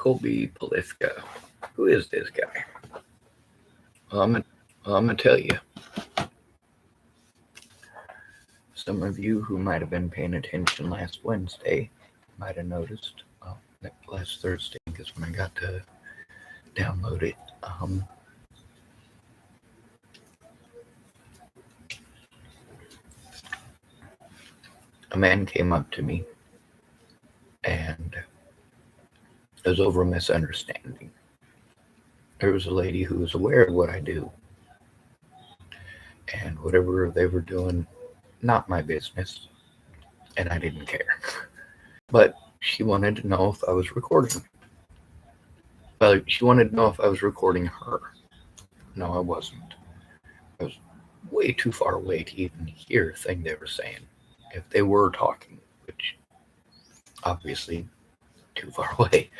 Colby Polifka. Who is this guy? Well, I'm gonna tell you. Some of you who might have been paying attention last Wednesday might have noticed. Well, last Thursday is when I got to download it. A man came up to me, and it was over a misunderstanding. There was a lady who was aware of what I do, and whatever they were doing, not my business, and I didn't care. But she wanted to know if I was recording. Well, she wanted to know if I was recording her. No, I wasn't. I was way too far away to even hear a thing they were saying. If they were talking, which obviously too far away.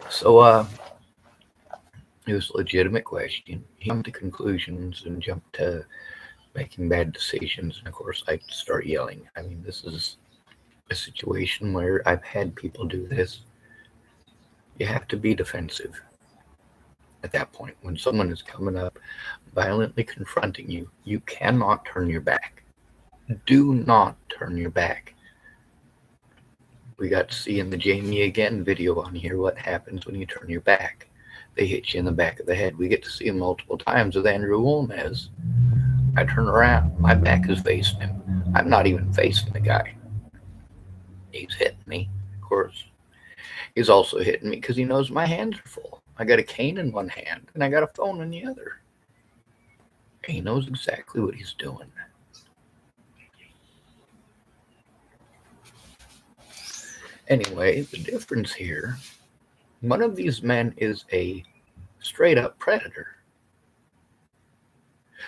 So it was a legitimate question. He jumped to conclusions and jumped to making bad decisions, and of course I start yelling. I mean, this is a situation where I've had people do this. You have to be defensive at that point. When someone is coming up, violently confronting you, you cannot turn your back. Do not turn your back. We got to see in the Jamie Again video on here what happens when you turn your back. They hit you in the back of the head. We get to see him multiple times with Andrew Wolmez. I turn around, my back is facing him. I'm not even facing the guy. He's hitting me, of course. He's also hitting me because he knows my hands are full. I got a cane in one hand and I got a phone in the other. He knows exactly what he's doing. Anyway, the difference here, one of these men is a straight up predator.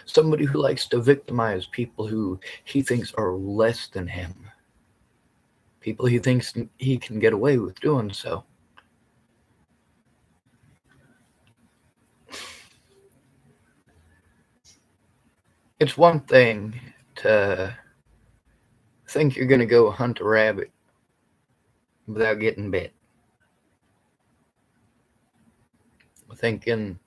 Somebody who likes to victimize people who he thinks are less than him. People he thinks he can get away with doing so. It's one thing to think you're going to go hunt a rabbit without getting bit. Thinking,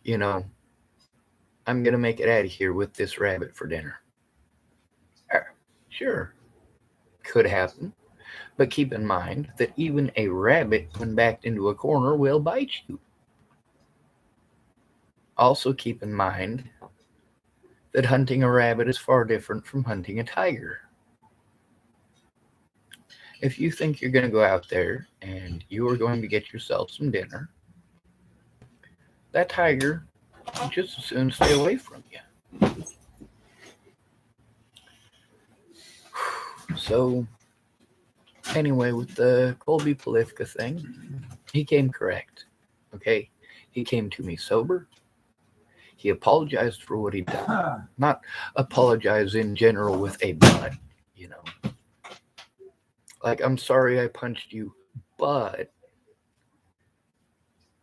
I'm going to make it out of here with this rabbit for dinner. Sure, could happen. But keep in mind that even a rabbit, when backed into a corner, will bite you. Also keep in mind that hunting a rabbit is far different from hunting a tiger. If you think you're going to go out there and you are going to get yourself some dinner, that tiger will just as soon stay away from you. So, anyway, with the Colby Polifka thing, he came correct. Okay? He came to me sober. He apologized for what he done. Not apologize in general with a but, Like, I'm sorry I punched you, but...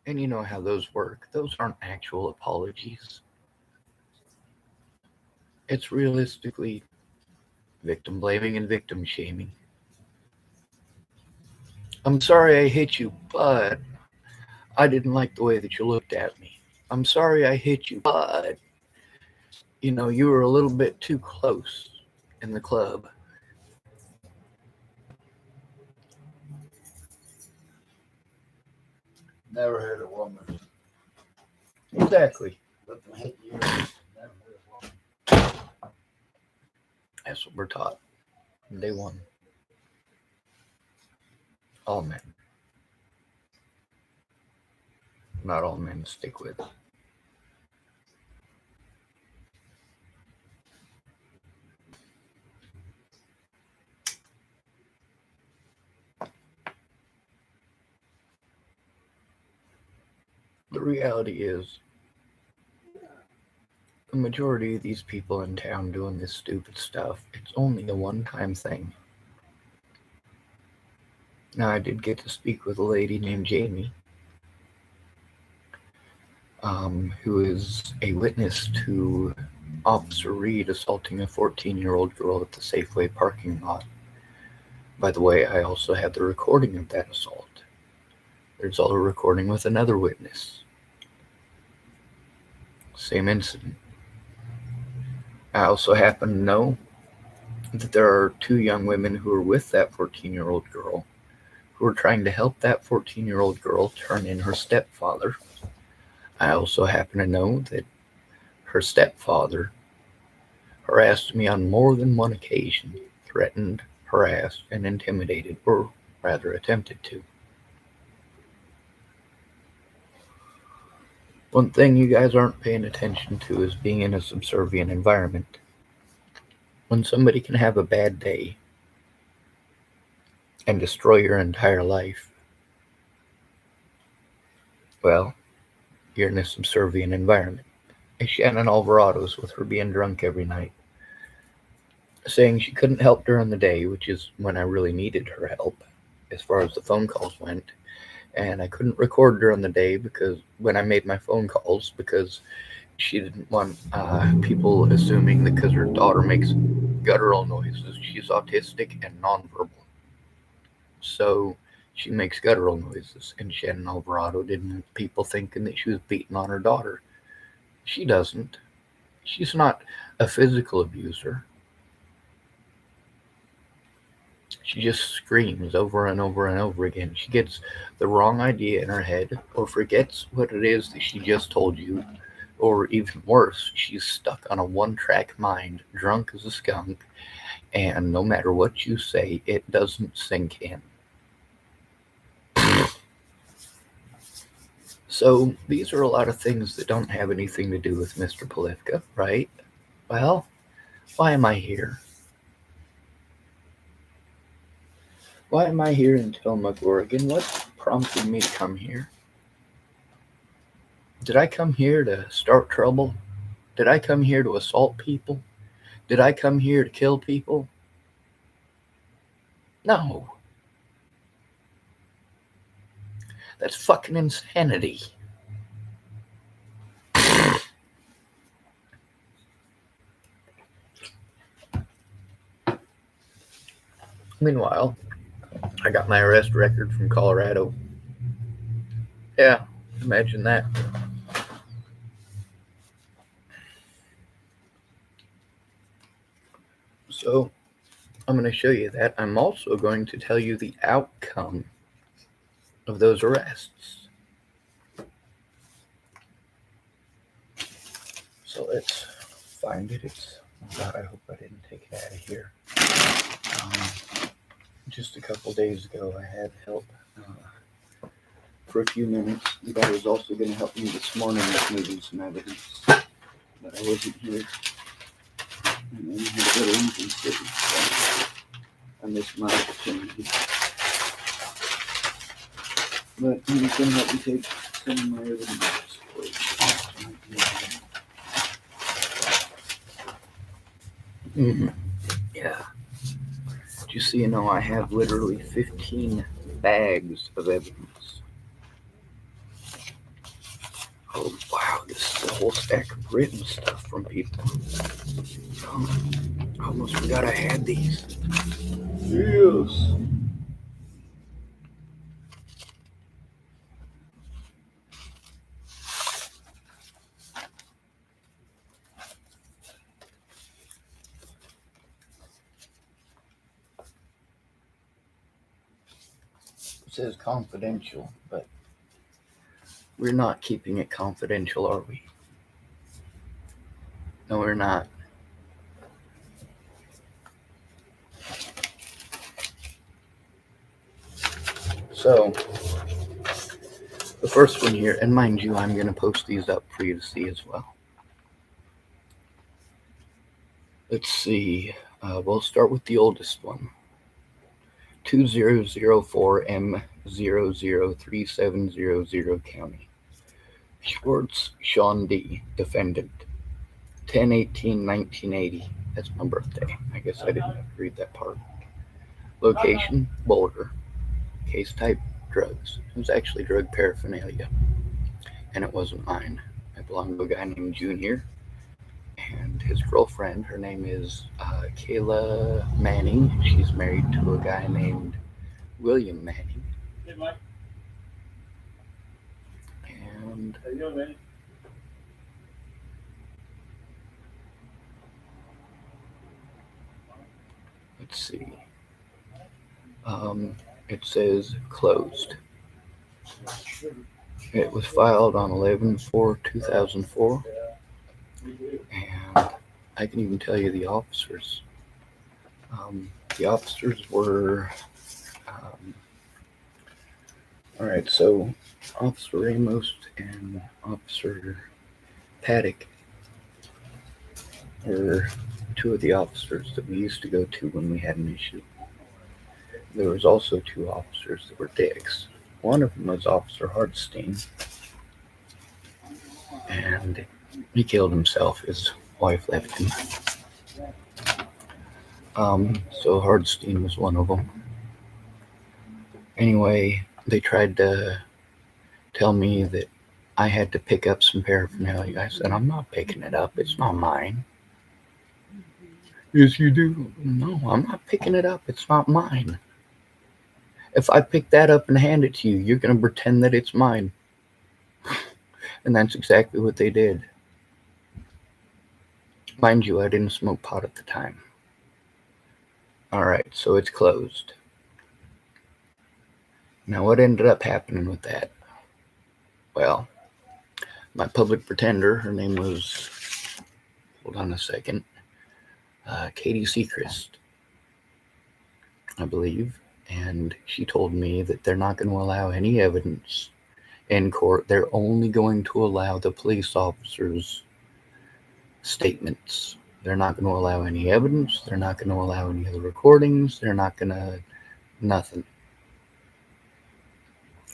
And you know how those work. Those aren't actual apologies. It's realistically victim blaming and victim shaming. I'm sorry I hit you, but I didn't like the way that you looked at me. I'm sorry I hit you, but you were a little bit too close in the club. Never hit a woman. Exactly. Let them hit you. Never hit a woman. That's what we're taught from day one. All men. Not all men stick with it. The reality is, the majority of these people in town doing this stupid stuff, it's only a one-time thing. Now, I did get to speak with a lady named Jamie, who is a witness to Officer Reed assaulting a 14-year-old girl at the Safeway parking lot. By the way, I also had the recording of that assault. There's also a recording with another witness. Same incident. I also happen to know that there are two young women who are with that 14-year-old girl who are trying to help that 14-year-old girl turn in her stepfather. I also happen to know that her stepfather harassed me on more than one occasion, threatened, harassed, and intimidated, or rather attempted to. One thing you guys aren't paying attention to is being in a subservient environment. When somebody can have a bad day and destroy your entire life, well, you're in a subservient environment. Shannon Alvarado's with her being drunk every night, saying she couldn't help during the day, which is when I really needed her help as far as the phone calls went. And I couldn't record during the day because when I made my phone calls, because she didn't want people assuming that because her daughter makes guttural noises, she's autistic and nonverbal. So she makes guttural noises, and Shannon Alvarado didn't want people thinking that she was beating on her daughter. She doesn't. She's not a physical abuser. She just screams over and over and over again. She gets the wrong idea in her head, or forgets what it is that she just told you, or even worse, she's stuck on a one-track mind, drunk as a skunk, and no matter what you say, it doesn't sink in. So these are a lot of things that don't have anything to do with Mr. Polifka, right? Well, why am I here? Why am I here in Tillamook, Oregon? What prompted me to come here? Did I come here to start trouble? Did I come here to assault people? Did I come here to kill people? No. That's fucking insanity. Meanwhile, I got my arrest record from Colorado. Yeah, imagine that. So, I'm going to show you that. I'm also going to tell you the outcome of those arrests. So let's find it. Oh God, I hope I didn't take it out of here. Just a couple days ago, I had help for a few minutes. The guy was also going to help me this morning with moving some evidence, but I wasn't here. And then I had to go to Lincoln City, so I missed my opportunity. But he's going to help me take some of my evidence. Yeah. Just so you know, I have literally 15 bags of evidence. Oh, wow, this is a whole stack of written stuff from people. Oh, I almost forgot I had these. Yes. It says confidential, but we're not keeping it confidential, are we? No, we're not. So, the first one here, and mind you, I'm going to post these up for you to see as well. Let's see. We'll start with the oldest one. 2004 M003700 County. Schwartz Sean D. Defendant. 10/18/1980. That's my birthday. I guess I didn't read that part. Location, Boulder. Case type, drugs. It was actually drug paraphernalia. And it wasn't mine. I belonged to a guy named Junior. And his girlfriend, her name is Kayla Manning. She's married to a guy named William Manning. And let's see. It says closed. It was filed on 11/4/2004, and I can even tell you the officers. The officers were, all right, so Officer Ramos and Officer Paddock were two of the officers that we used to go to when we had an issue. There was also two officers that were dicks. One of them was Officer Hardstein, and he killed himself. His wife left him. So Hardstein was one of them. Anyway, they tried to tell me that I had to pick up some paraphernalia. I said, I'm not picking it up. It's not mine. Yes, you do. No, I'm not picking it up. It's not mine. If I pick that up and hand it to you, you're going to pretend that it's mine. And that's exactly what they did. Mind you, I didn't smoke pot at the time. All right, so it's closed. Now, what ended up happening with that? Well, my public pretender, her name was, hold on a second, Katie Seacrest, I believe. And she told me that they're not going to allow any evidence in court. They're only going to allow the police officers' statements. They're not going to allow any evidence. They're not going to allow any of the recordings. They're not going to, nothing.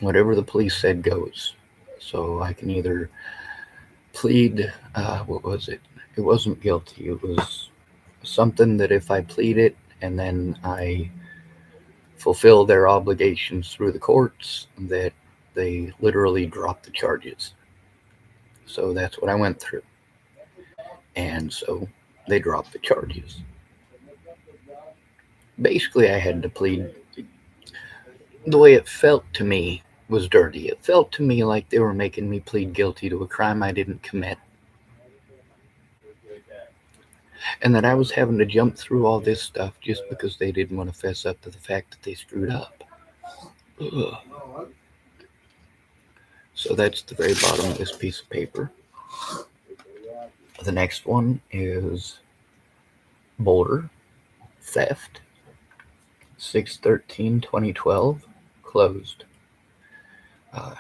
Whatever the police said goes. So I can either plead, what was it? It wasn't guilty. It was something that if I plead it and then I fulfill their obligations through the courts, that they literally drop the charges. So that's what I went through. And so they dropped the charges. Basically, I had to plead. The way it felt to me was dirty. It felt to me like they were making me plead guilty to a crime I didn't commit. And that I was having to jump through all this stuff just because they didn't want to fess up to the fact that they screwed up. Ugh. So that's the very bottom of this piece of paper. The next one is Boulder, theft, 6/13/2012, closed. A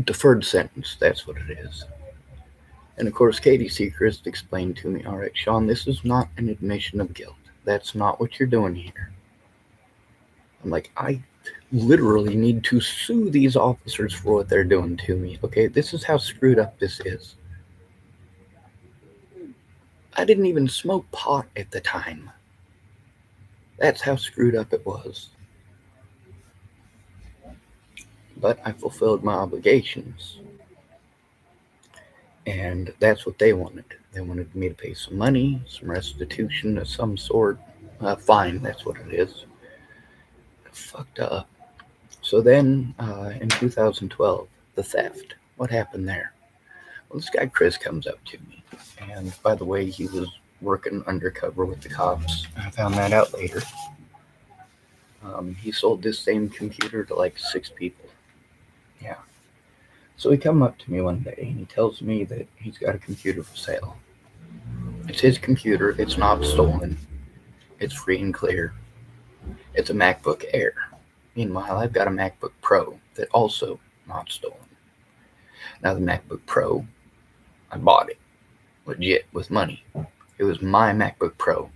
deferred sentence, that's what it is. And of course, Katie Seacrest explained to me, all right, Sean, this is not an admission of guilt. That's not what you're doing here. I'm like, I literally need to sue these officers for what they're doing to me. Okay, this is how screwed up this is. I didn't even smoke pot at the time. That's how screwed up it was. But I fulfilled my obligations. And that's what they wanted. They wanted me to pay some money, some restitution of some sort. Fine, that's what it is. Fucked up. So then, in 2012, the theft. What happened there? Well, this guy Chris comes up to me. And by the way, he was working undercover with the cops. I found that out later. He sold this same computer to like 6 people. Yeah. So he come up to me one day and he tells me that he's got a computer for sale. It's his computer. It's not stolen. It's free and clear. It's a MacBook Air. Meanwhile, I've got a MacBook Pro that also not stolen. Now the MacBook Pro, I bought it legit with money. It was my MacBook Pro.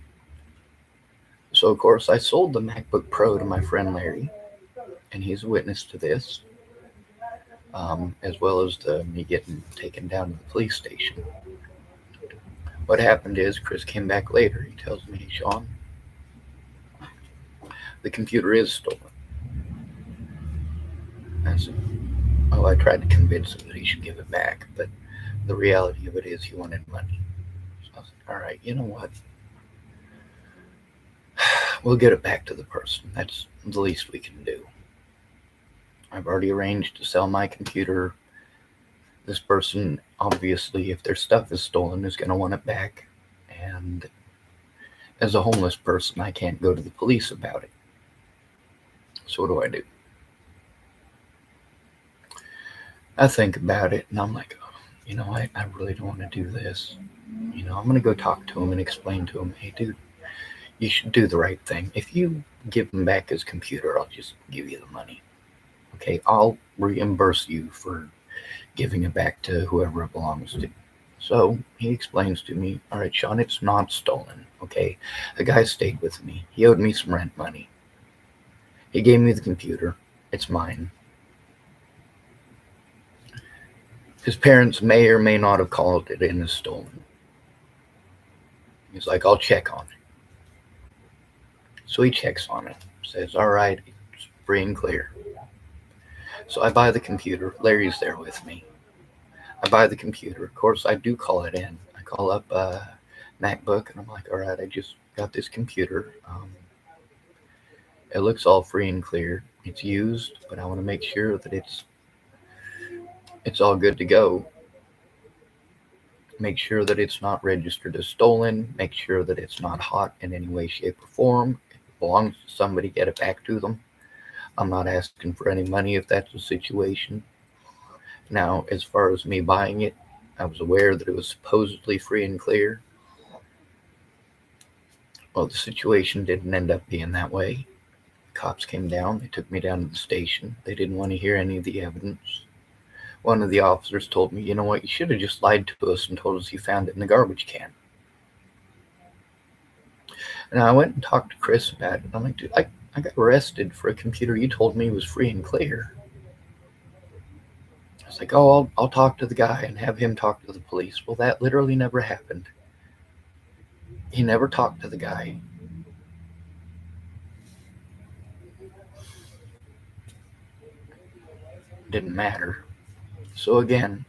So of course I sold the MacBook Pro to my friend Larry, and he's a witness to this. As well as me getting taken down to the police station. What happened is Chris came back later. He tells me, Sean, the computer is stolen. I said, oh, I tried to convince him that he should give it back, but the reality of it is he wanted money. So I was like, all right, you know what? We'll get it back to the person. That's the least we can do. I've already arranged to sell my computer This person, obviously, if their stuff is stolen, is going to want it back. And as a homeless person, I can't go to the police about it. So what do? I think about it, and I'm like, oh, I really don't want to do this. I'm going to go talk to him and explain to him, hey, dude, you should do the right thing. If you give him back his computer, I'll just give you the money. Okay, I'll reimburse you for giving it back to whoever it belongs to. So he explains to me, all right, Sean, it's not stolen, okay? The guy stayed with me. He owed me some rent money. He gave me the computer. It's mine. His parents may or may not have called it in as stolen. He's like, I'll check on it. So he checks on it, says, all right, it's free and clear. So I buy the computer. Larry's there with me. I buy the computer. Of course, I do call it in. I call up MacBook, and I'm like, all right, I just got this computer. It looks all free and clear. It's used, but I want to make sure that it's all good to go. Make sure that it's not registered as stolen. Make sure that it's not hot in any way, shape, or form. If it belongs to somebody, get it back to them. I'm not asking for any money if that's the situation. Now, as far as me buying it, I was aware that it was supposedly free and clear. Well, the situation didn't end up being that way. The cops came down. They took me down to the station. They didn't want to hear any of the evidence. One of the officers told me, you know what, you should have just lied to us and told us you found it in the garbage can. And I went and talked to Chris about it. I'm like, dude, I got arrested for a computer you told me was free and clear. I was like, oh, I'll talk to the guy and have him talk to the police. Well, that literally never happened. He never talked to the guy. Didn't matter. So again,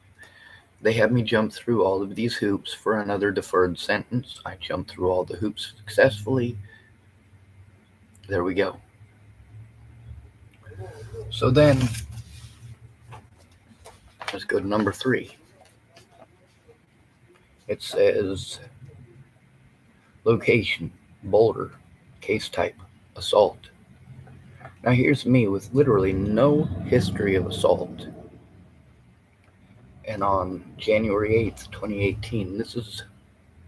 they had me jump through all of these hoops for another deferred sentence. I jumped through all the hoops successfully. There we go. So then, let's go to number 3. It says, location, Boulder, case type, assault. Now here's me with literally no history of assault. And on January 8th, 2018, this is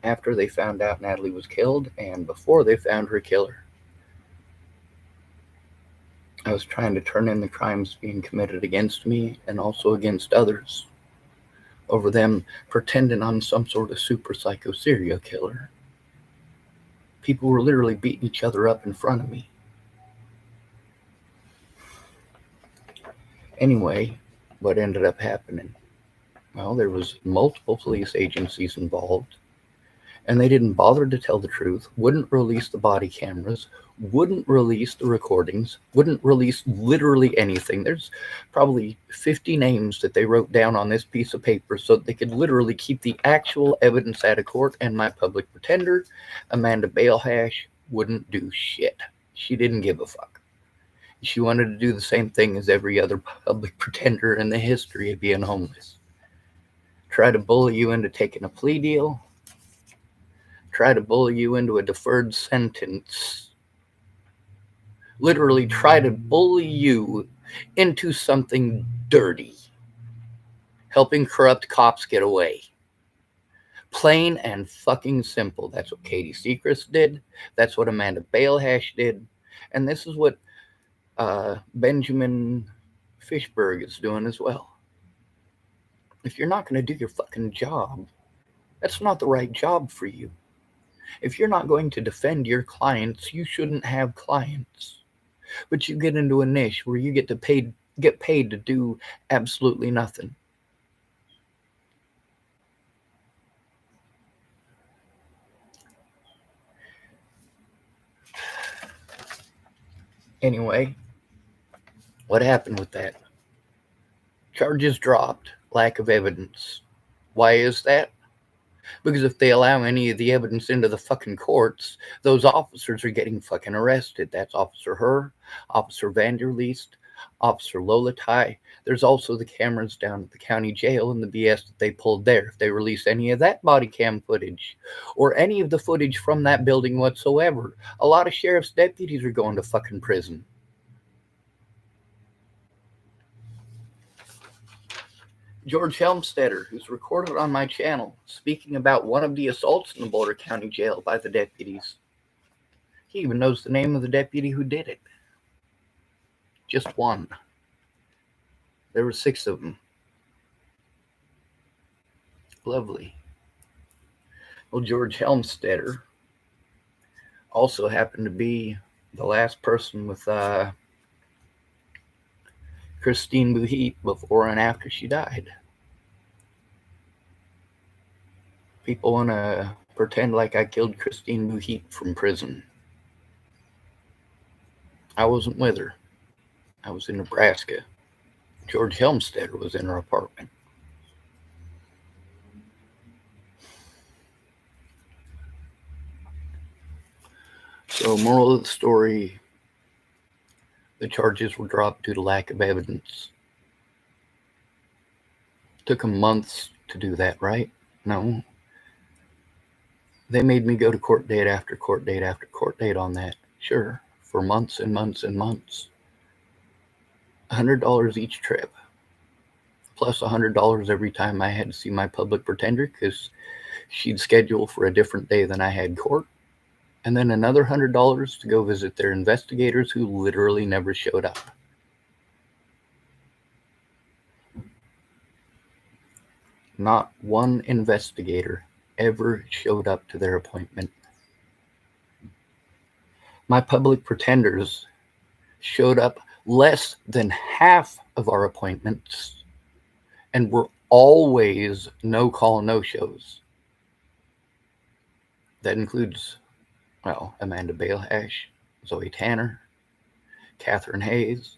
after they found out Natalie was killed and before they found her killer. I was trying to turn in the crimes being committed against me and also against others over them pretending I'm some sort of super psycho serial killer. People were literally beating each other up in front of me. Anyway, what ended up happening? Well, there was multiple police agencies involved, and they didn't bother to tell the truth, wouldn't release the body cameras, wouldn't release the recordings, wouldn't release literally anything. There's probably 50 names that they wrote down on this piece of paper so that they could literally keep the actual evidence out of court, and my public pretender, Amanda Balehash, wouldn't do shit. She didn't give a fuck. She wanted to do the same thing as every other public pretender in the history of being homeless. Try to bully you into taking a plea deal. Try to bully you into a deferred sentence. Literally try to bully you into something dirty. Helping corrupt cops get away. Plain and fucking simple. That's what Katie Seacrest did. That's what Amanda Balehash did. And this is what Benjamin Fishberg is doing as well. If you're not going to do your fucking job, that's not the right job for you. If you're not going to defend your clients, you shouldn't have clients. But you get into a niche where you get paid to do absolutely nothing. Anyway, what happened with that? Charges dropped. Lack of evidence. Why is that? Because if they allow any of the evidence into the fucking courts, those officers are getting fucking arrested. That's Officer Herr, Officer Vanderleest, Officer Lolatai. There's also the cameras down at the county jail and the BS that they pulled there. If they release any of that body cam footage or any of the footage from that building whatsoever, a lot of sheriff's deputies are going to fucking prison. George Helmstetter, who's recorded on my channel, speaking about one of the assaults in the Boulder County Jail by the deputies. He even knows the name of the deputy who did it. Just one. There were 6 of them. Lovely. Well, George Helmstetter also happened to be the last person with Christine Buhit before and after she died. People want to pretend like I killed Christine Buhit from prison. I wasn't with her. I was in Nebraska. George Helmstetter was in her apartment. So, moral of the story, the charges were dropped due to lack of evidence. Took them months to do that, right? No. They made me go to court date after court date after court date on that. Sure, for months and months and months. $100 each trip. Plus $100 every time I had to see my public pretender because she'd schedule for a different day than I had court. And then another $100 to go visit their investigators who literally never showed up. Not one investigator ever showed up to their appointment. My public pretenders showed up less than half of our appointments and were always no-call, no-shows. That includes, well, Amanda Balehash, Zoe Tanner, Catherine Hayes.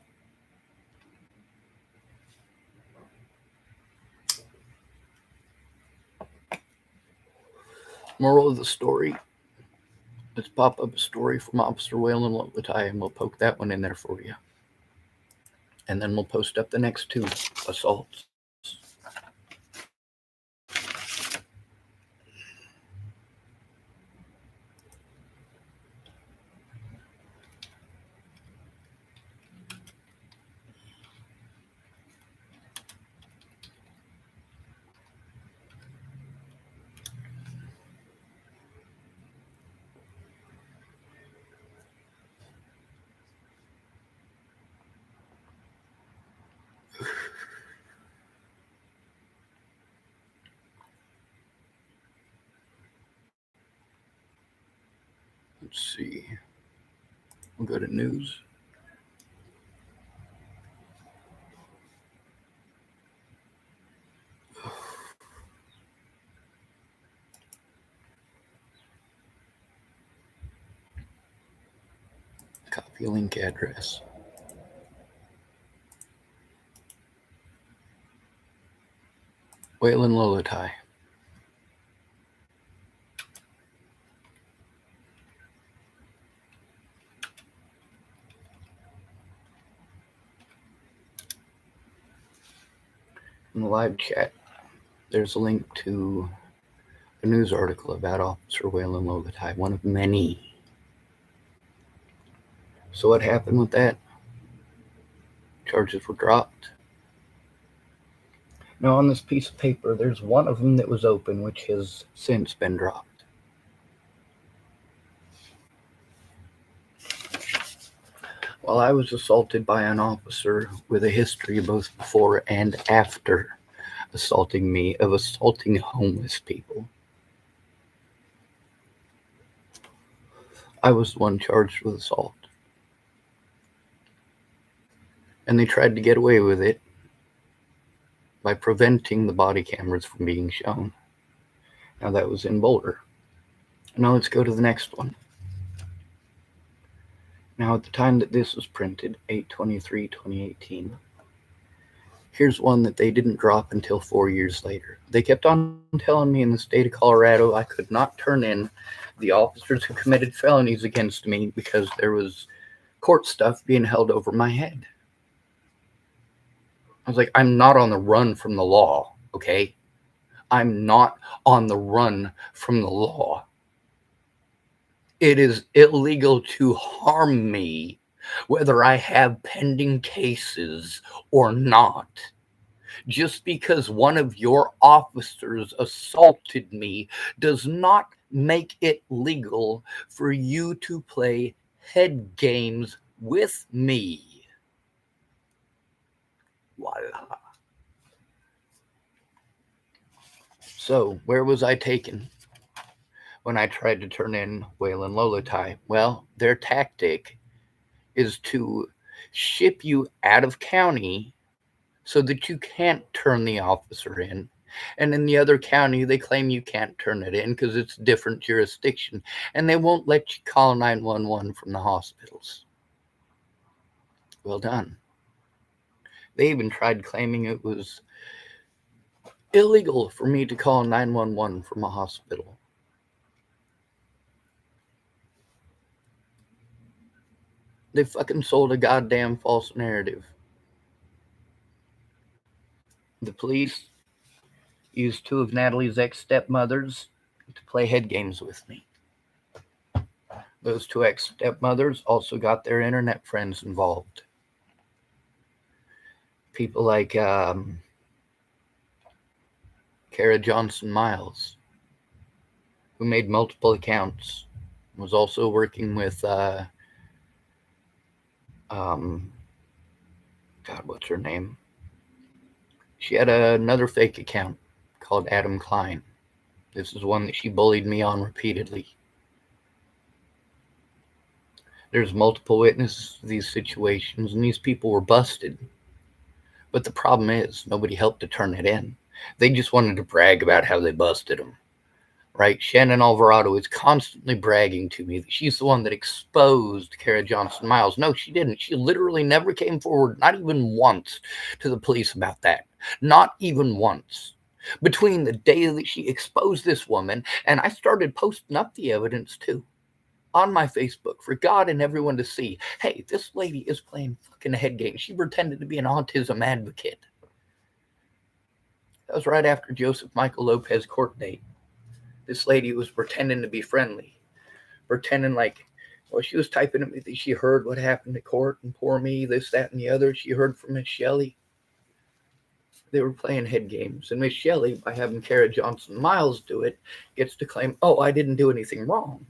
Moral of the story, let's pop up a story from Officer Waylon Lolatai and we'll poke that one in there for you. And then we'll post up the next 2 assaults. Let's see. We'll go to news. Copy link address. Waylon Lolatai. In the live chat, there's a link to a news article about Officer Waylon Lolatai, one of many. So what happened with that? Charges were dropped. Now on this piece of paper, there's one of them that was open, which has since been dropped. While I was assaulted by an officer with a history both before and after assaulting me of assaulting homeless people, I was the one charged with assault. And they tried to get away with it by preventing the body cameras from being shown. Now that was in Boulder. Now let's go to the next one. Now at the time that this was printed, 8/23/2018, here's one that they didn't drop until 4 years later. They kept on telling me in the state of Colorado I could not turn in the officers who committed felonies against me because there was court stuff being held over my head. I was like, I'm not on the run from the law, okay? I'm not on the run from the law. It is illegal to harm me, whether I have pending cases or not. Just because one of your officers assaulted me does not make it legal for you to play head games with me. Voila. So, where was I taken when I tried to turn in Waylon Lolotai? Well, their tactic is to ship you out of county so that you can't turn the officer in. And in the other county, they claim you can't turn it in because it's different jurisdiction. And they won't let you call 911 from the hospitals. Well done. They even tried claiming it was illegal for me to call 911 from a hospital. They fucking sold a goddamn false narrative. The police used two of Natalie's ex-stepmothers to play head games with me. Those two ex-stepmothers also got their internet friends involved. People like Kara Johnson Miles, who made multiple accounts, was also working with God, what's her name? She had another fake account called Adam Klein. This is one that she bullied me on repeatedly. There's multiple witnesses to these situations, and these people were busted. But the problem is, nobody helped to turn it in. They just wanted to brag about how they busted them. Right? Shannon Alvarado is constantly bragging to me that she's the one that exposed Kara Johnson Miles. No, she didn't. She literally never came forward, not even once, to the police about that. Not even once. Between the day that she exposed this woman, and I started posting up the evidence too on my Facebook for God and everyone to see. Hey, this lady is playing fucking head games. She pretended to be an autism advocate. That was right after Joseph Michael Lopez court date. This lady was pretending to be friendly, pretending like, well, she was typing at me that she heard what happened at court and poor me, this, that, and the other. She heard from Miss Shelley. They were playing head games. And Miss Shelley, by having Kara Johnson Miles do it, gets to claim, oh, I didn't do anything wrong.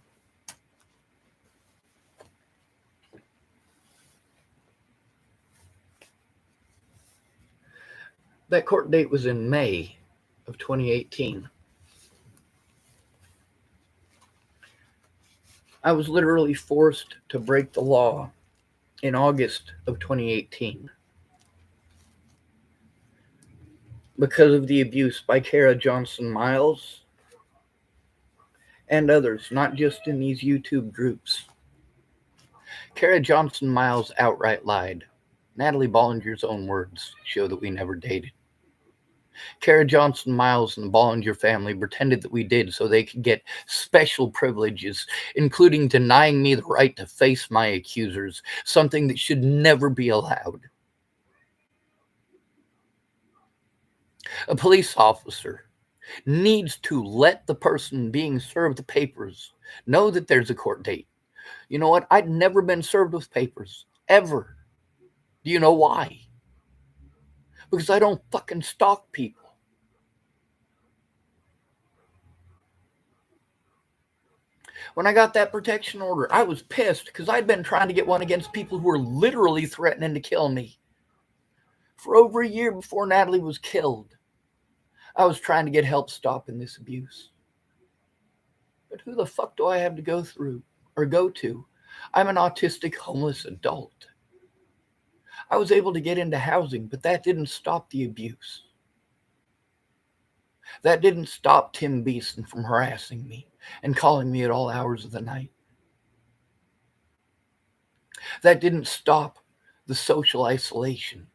That court date was in May of 2018. I was literally forced to break the law in August of 2018 because of the abuse by Kara Johnson Miles and others, not just in these YouTube groups. Kara Johnson Miles outright lied. Natalie Bollinger's own words show that we never dated. Kara Johnson Miles and the Bollinger family pretended that we did so they could get special privileges, including denying me the right to face my accusers, something that should never be allowed. A police officer needs to let the person being served the papers know that there's a court date. You know what? I'd never been served with papers, ever. Do you know why? Because I don't fucking stalk people. When I got that protection order, I was pissed because I'd been trying to get one against people who were literally threatening to kill me. For over a year before Natalie was killed, I was trying to get help stopping this abuse. But who the fuck do I have to go to? I'm an autistic homeless adult. I was able to get into housing, but that didn't stop the abuse. That didn't stop Tim Beeson from harassing me and calling me at all hours of the night. That didn't stop the social isolation.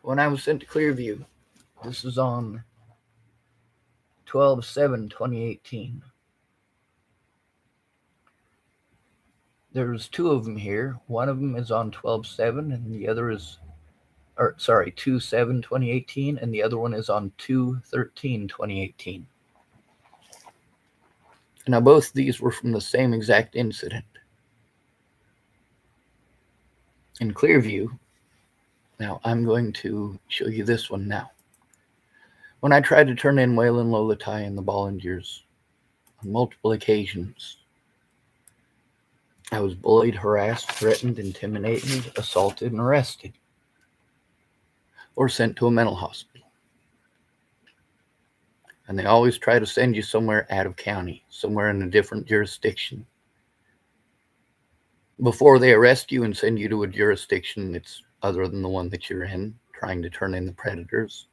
When I was sent to Clearview, this is on 12/7/2018. There's two of them here. One of them is on 12/7, and the other is, 2/7/2018, and the other one is on 2/13/2018. Now, both of these were from the same exact incident in Clearview. Now, I'm going to show you this one now. When I tried to turn in Waylon Lolatai and the Bollingers on multiple occasions, I was bullied, harassed, threatened, intimidated, assaulted, and arrested, or sent to a mental hospital. And they always try to send you somewhere out of county, somewhere in a different jurisdiction. Before they arrest you and send you to a jurisdiction that's other than the one that you're in, trying to turn in the predators,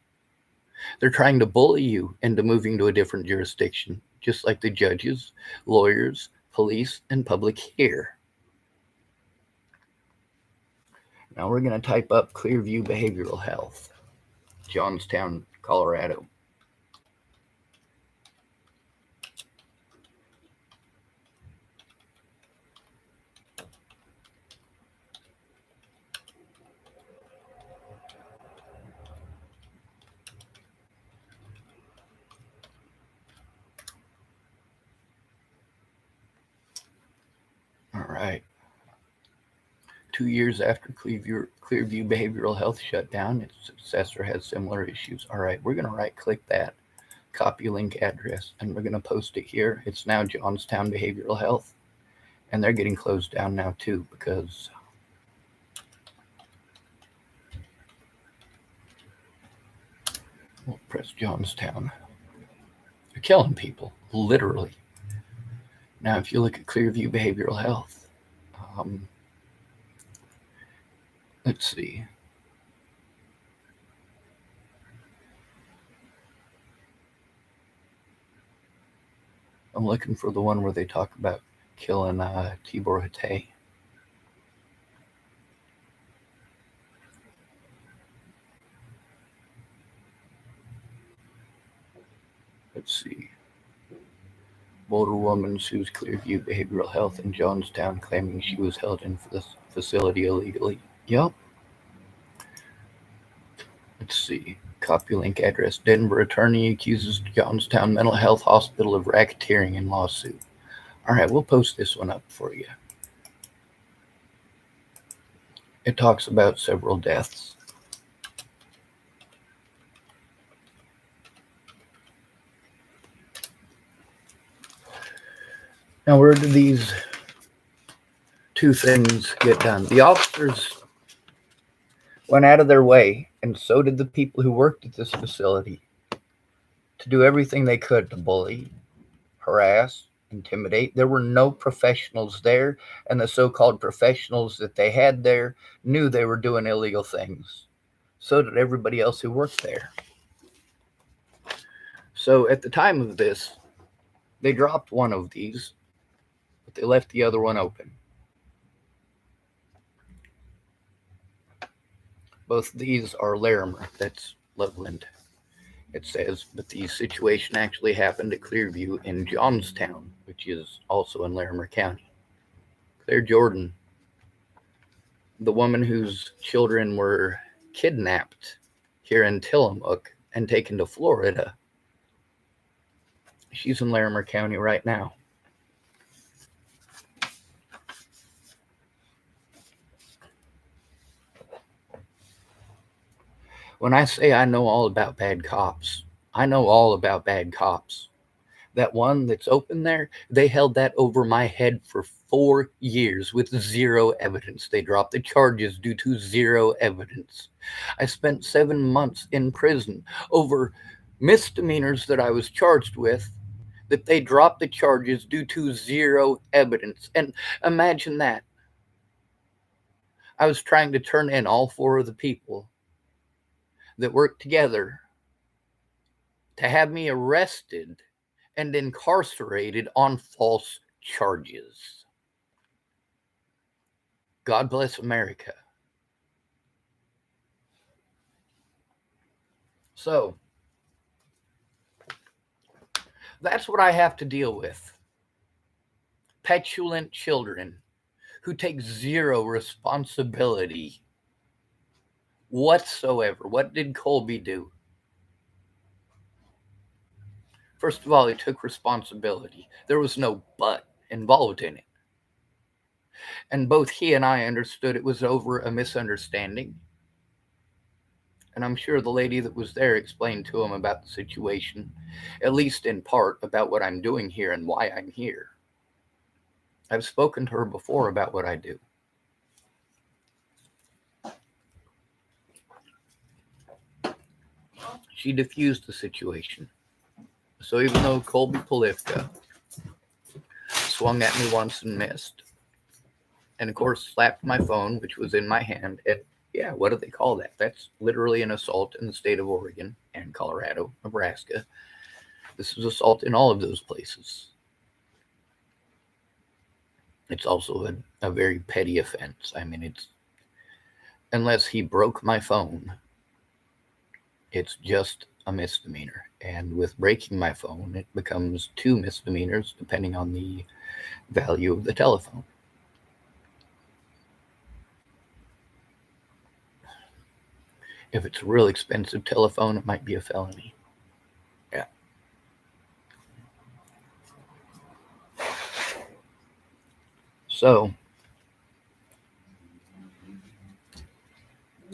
they're trying to bully you into moving to a different jurisdiction, just like the judges, lawyers, police, and public here. Now we're going to type up Clearview Behavioral Health, Johnstown, Colorado. All right. 2 years after Clearview Behavioral Health shut down, its successor has similar issues. All right, we're going to right-click that, copy link address, and we're going to post it here. It's now Johnstown Behavioral Health, and they're getting closed down now too because we'll press Johnstown. They're killing people, literally. Now, if you look at Clearview Behavioral Health, let's see. I'm looking for the one where they talk about killing Tibor Hatay. Let's see. Boulder woman sues Clearview Behavioral Health in Johnstown, claiming she was held in this facility illegally. Yep. Let's see. Copy link address. Denver attorney accuses Johnstown Mental Health Hospital of racketeering in lawsuit. All right, we'll post this one up for you. It talks about several deaths. Now, where do these two things get done? The officers went out of their way, and so did the people who worked at this facility, to do everything they could to bully, harass, intimidate. There were no professionals there, and the so-called professionals that they had there knew they were doing illegal things. So did everybody else who worked there. So at the time of this, they dropped one of these, but they left the other one open. Both of these are Larimer, that's Loveland. It says, but the situation actually happened at Clearview in Johnstown, which is also in Larimer County. Claire Jordan, the woman whose children were kidnapped here in Tillamook and taken to Florida, she's in Larimer County right now. When I say I know all about bad cops, I know all about bad cops. That one that's open there, they held that over my head for 4 years with zero evidence. They dropped the charges due to zero evidence. I spent 7 months in prison over misdemeanors that I was charged with, that they dropped the charges due to zero evidence. And imagine that. I was trying to turn in all 4 of the people that worked together to have me arrested and incarcerated on false charges. God bless America. So, that's what I have to deal with. Petulant children who takes zero responsibility whatsoever. What did Colby do? First of all, he took responsibility. There was no but involved in it. And both he and I understood it was over a misunderstanding. And I'm sure the lady that was there explained to him about the situation, at least in part about what I'm doing here and why I'm here. I've spoken to her before about what I do. She diffused the situation. So even though Colby Polifka swung at me once and missed, and of course slapped my phone, which was in my hand, and yeah, what do they call that? That's literally an assault in the state of Oregon and Colorado, Nebraska. This is assault in all of those places. It's also a very petty offense. I mean, it's, unless he broke my phone, it's just a misdemeanor. And with breaking my phone, it becomes 2 misdemeanors depending on the value of the telephone. If it's a real expensive telephone, it might be a felony. Yeah. So,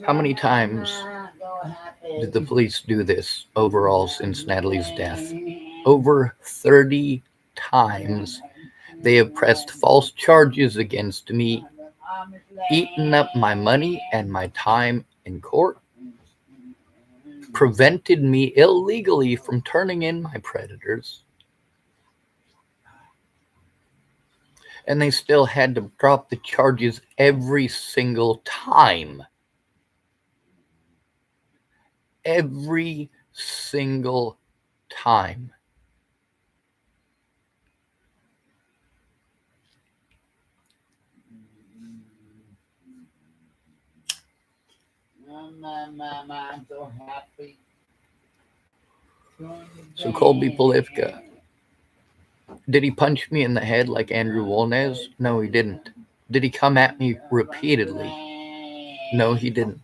how many times did the police do this overall since Natalie's death? Over 30 times they have pressed false charges against me, eaten up my money and my time in court, prevented me illegally from turning in my predators, and they still had to drop the charges every single time. Every single time. I'm so happy. So Colby Polifka, did he punch me in the head like Andrew Wolnez? No, he didn't. Did he come at me repeatedly? No, he didn't.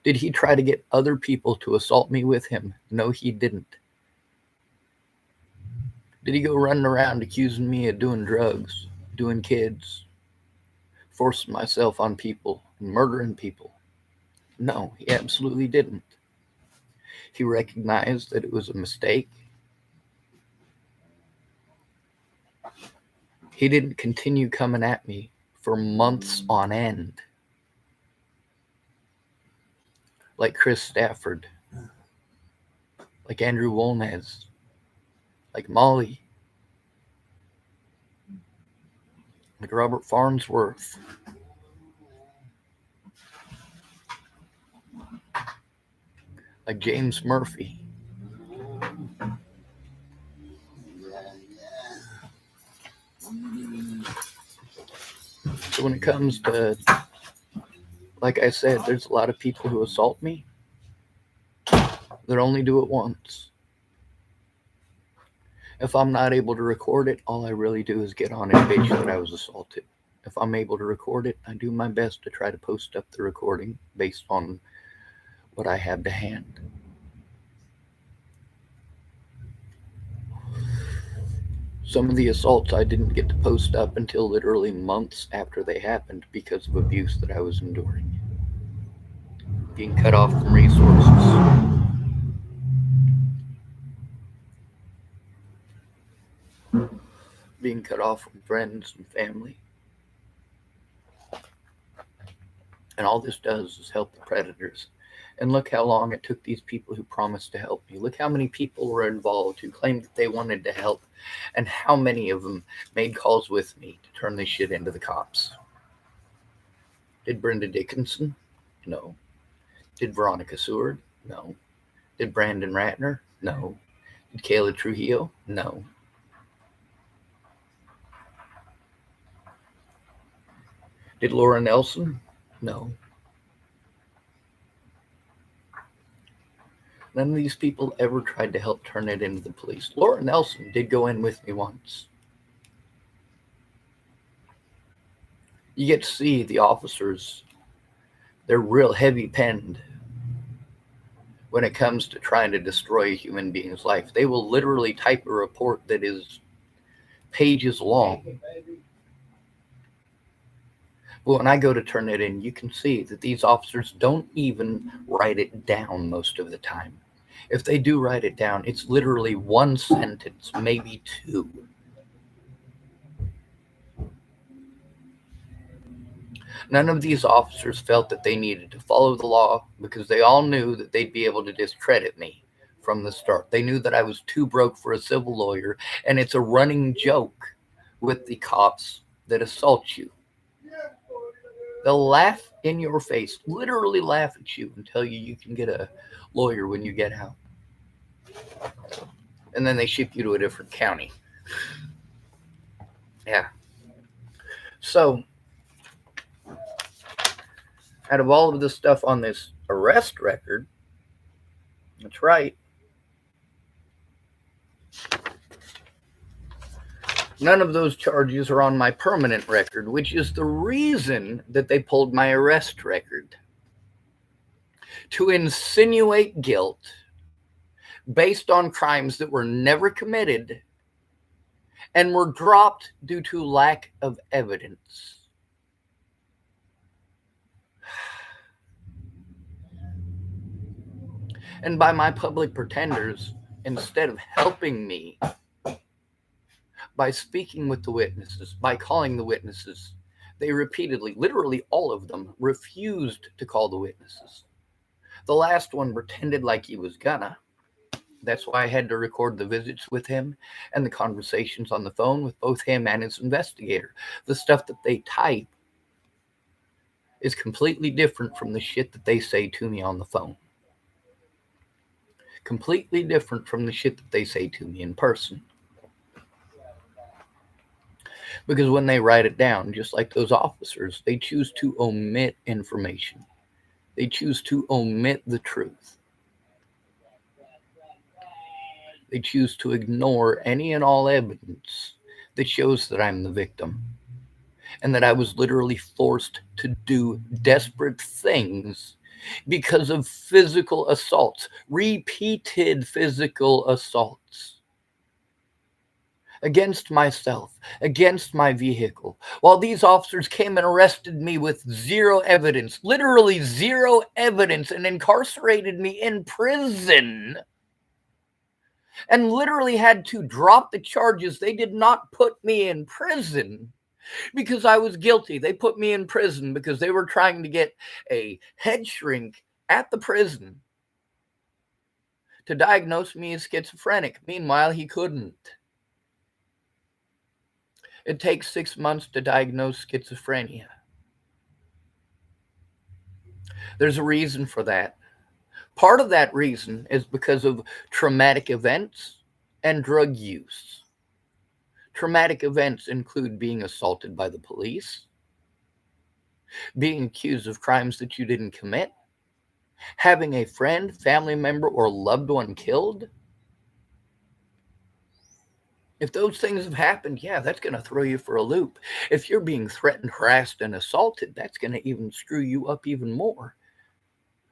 Did he try to get other people to assault me with him? No, he didn't. Did he go running around accusing me of doing drugs, doing kids, forcing myself on people, and murdering people? No, he absolutely didn't. He recognized that it was a mistake. He didn't continue coming at me for months on end, like Chris Stafford, like Andrew Wolnez, like Molly, like Robert Farnsworth, like James Murphy. So when it comes to, like I said, there's a lot of people who assault me that only do it once. If I'm not able to record it, all I really do is get on and bitch that I was assaulted. If I'm able to record it, I do my best to try to post up the recording based on what I have to hand. Some of the assaults I didn't get to post up until literally months after they happened because of abuse that I was enduring. Being cut off from resources. Being cut off from friends and family. And all this does is help the predators. And look how long it took these people who promised to help me. Look how many people were involved who claimed that they wanted to help, and how many of them made calls with me to turn this shit into the cops. Did Brenda Dickinson? No. Did Veronica Seward? No. Did Brandon Ratner? No. Did Kayla Trujillo? No. Did Laura Nelson? No. None of these people ever tried to help turn it into the police. Laura Nelson did go in with me once. You get to see the officers, they're real heavy penned when it comes to trying to destroy a human being's life. They will literally type a report that is pages long. But when I go to turn it in, you can see that these officers don't even write it down most of the time. If they do write it down, it's literally one sentence, maybe two. None of these officers felt that they needed to follow the law because they all knew that they'd be able to discredit me from the start. They knew that I was too broke for a civil lawyer, and it's a running joke with the cops that assault you. They'll laugh in your face, literally laugh at you and tell you you can get a lawyer when you get out. And then they ship you to a different county. Yeah. So, out of all of the stuff on this arrest record, that's right, none of those charges are on my permanent record, which is the reason that they pulled my arrest record. To insinuate guilt based on crimes that were never committed and were dropped due to lack of evidence. And by my public pretenders, instead of helping me by speaking with the witnesses, by calling the witnesses, they repeatedly, literally all of them, refused to call the witnesses. The last one pretended like he was gonna. That's why I had to record the visits with him and the conversations on the phone with both him and his investigator. The stuff that they type is completely different from the shit that they say to me on the phone. Completely different from the shit that they say to me in person. Because when they write it down, just like those officers, they choose to omit information. They choose to omit the truth. They choose to ignore any and all evidence that shows that I'm the victim and that I was literally forced to do desperate things because of physical assaults, repeated physical assaults against myself, against my vehicle, while these officers came and arrested me with zero evidence, literally zero evidence, and incarcerated me in prison. And literally had to drop the charges. They did not put me in prison because I was guilty. They put me in prison because they were trying to get a head shrink at the prison to diagnose me as schizophrenic. Meanwhile, he couldn't. It takes 6 months to diagnose schizophrenia. There's a reason for that. Part of that reason is because of traumatic events and drug use. Traumatic events include being assaulted by the police, being accused of crimes that you didn't commit, having a friend, family member, or loved one killed. If those things have happened, yeah, that's going to throw you for a loop. If you're being threatened, harassed, and assaulted, that's going to even screw you up even more.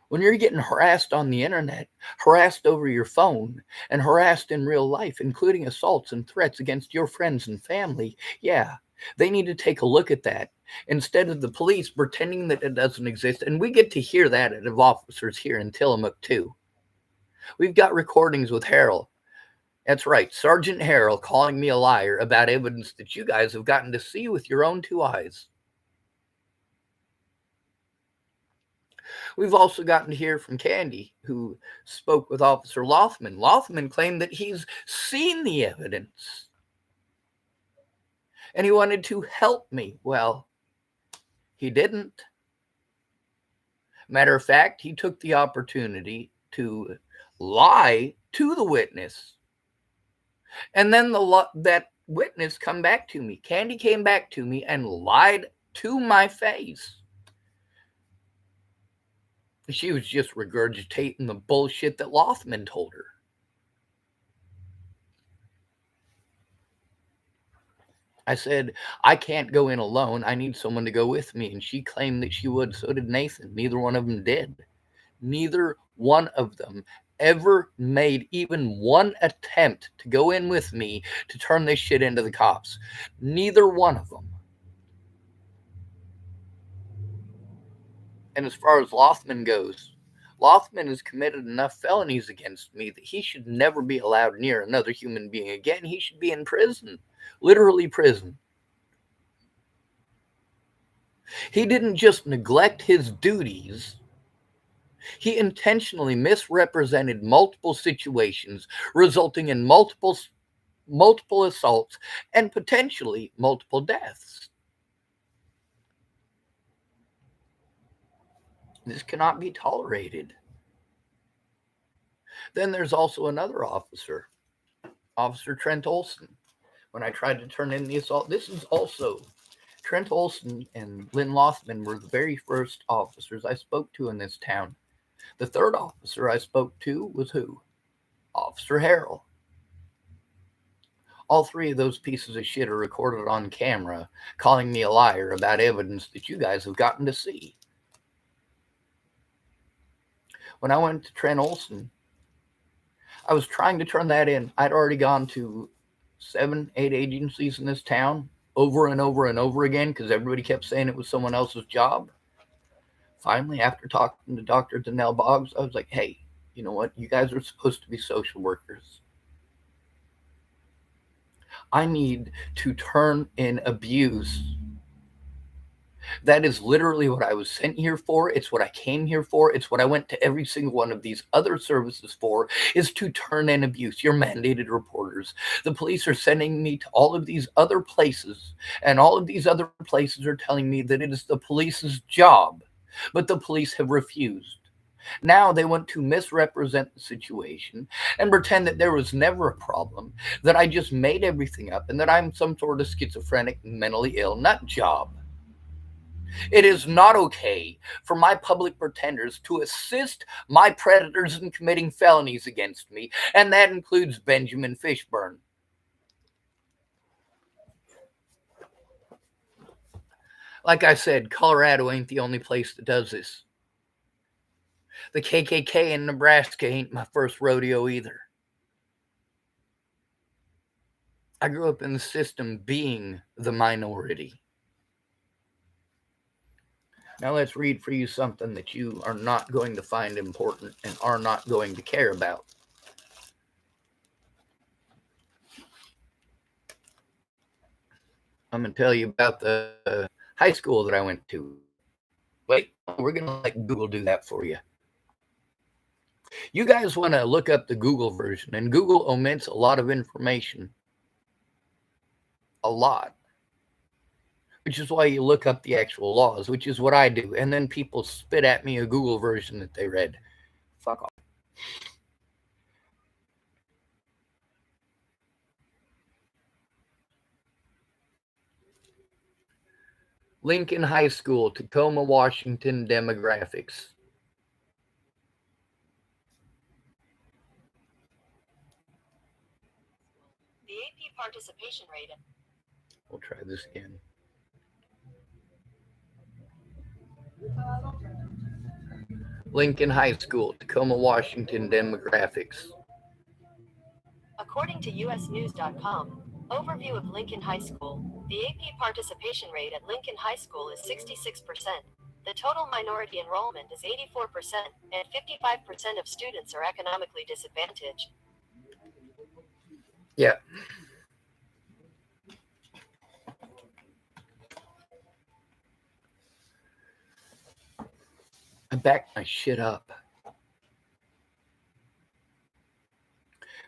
When you're getting harassed on the internet, harassed over your phone, and harassed in real life, including assaults and threats against your friends and family, yeah, they need to take a look at that instead of the police pretending that it doesn't exist. And we get to hear that out of officers here in Tillamook, too. We've got recordings with Harold. That's right, Sergeant Harold calling me a liar about evidence that you guys have gotten to see with your own two eyes. We've also gotten to hear from Candy, who spoke with Officer Lothman. Lothman claimed that he's seen the evidence and he wanted to help me. Well, he didn't. Matter of fact, he took the opportunity to lie to the witness. And then that witness come back to me. Candy came back to me and lied to my face. She was just regurgitating the bullshit that Lothman told her. I said, I can't go in alone. I need someone to go with me. And she claimed that she would. So did Nathan. Neither one of them did. Neither one of them ever made even one attempt to go in with me to turn this shit into the cops. Neither one of them. And as far as Lothman goes, Lothman has committed enough felonies against me that he should never be allowed near another human being again. He should be in prison, literally prison. He didn't just neglect his duties. He intentionally misrepresented multiple situations, resulting in multiple assaults and potentially multiple deaths. This cannot be tolerated. Then there's also another officer, Officer Trent Olson. When I tried to turn in the assault, this is also Trent Olson and Lynn Lothman were the very first officers I spoke to in this town. The third officer I spoke to was who? Officer Harrell. All three of those pieces of shit are recorded on camera, calling me a liar about evidence that you guys have gotten to see. When I went to Trent Olson, I was trying to turn that in. I'd already gone to 7, 8 agencies in this town over and over and over again because everybody kept saying it was someone else's job. Finally, after talking to Dr. Danelle Boggs, I was like, hey, you know what? You guys are supposed to be social workers. I need to turn in abuse. That is literally what I was sent here for. It's what I came here for. It's what I went to every single one of these other services for, is to turn in abuse. You're mandated reporters. The police are sending me to all of these other places, and all of these other places are telling me that it is the police's job, but the police have refused. Now they want to misrepresent the situation and pretend that there was never a problem, that I just made everything up, and that I'm some sort of schizophrenic, mentally ill nut job. It is not okay for my public pretenders to assist my predators in committing felonies against me, and that includes Benjamin Fishburne. Like I said, Colorado ain't the only place that does this. The KKK in Nebraska ain't my first rodeo either. I grew up in the system being the minority. Now let's read for you something that you are not going to find important and are not going to care about. I'm going to tell you about the high school that I went to. Wait, we're going to let Google do that for you. You guys want to look up the Google version, and Google omits a lot of information. A lot. Which is why you look up the actual laws, which is what I do. And then people spit at me a Google version that they read. Fuck off. Lincoln High School, Tacoma, Washington demographics. The AP participation rate. We'll try this again. Lincoln High School, Tacoma, Washington demographics. According to usnews.com, overview of Lincoln High School, the AP participation rate at Lincoln High School is 66%. The total minority enrollment is 84%, and 55% of students are economically disadvantaged. Yeah. I backed my shit up.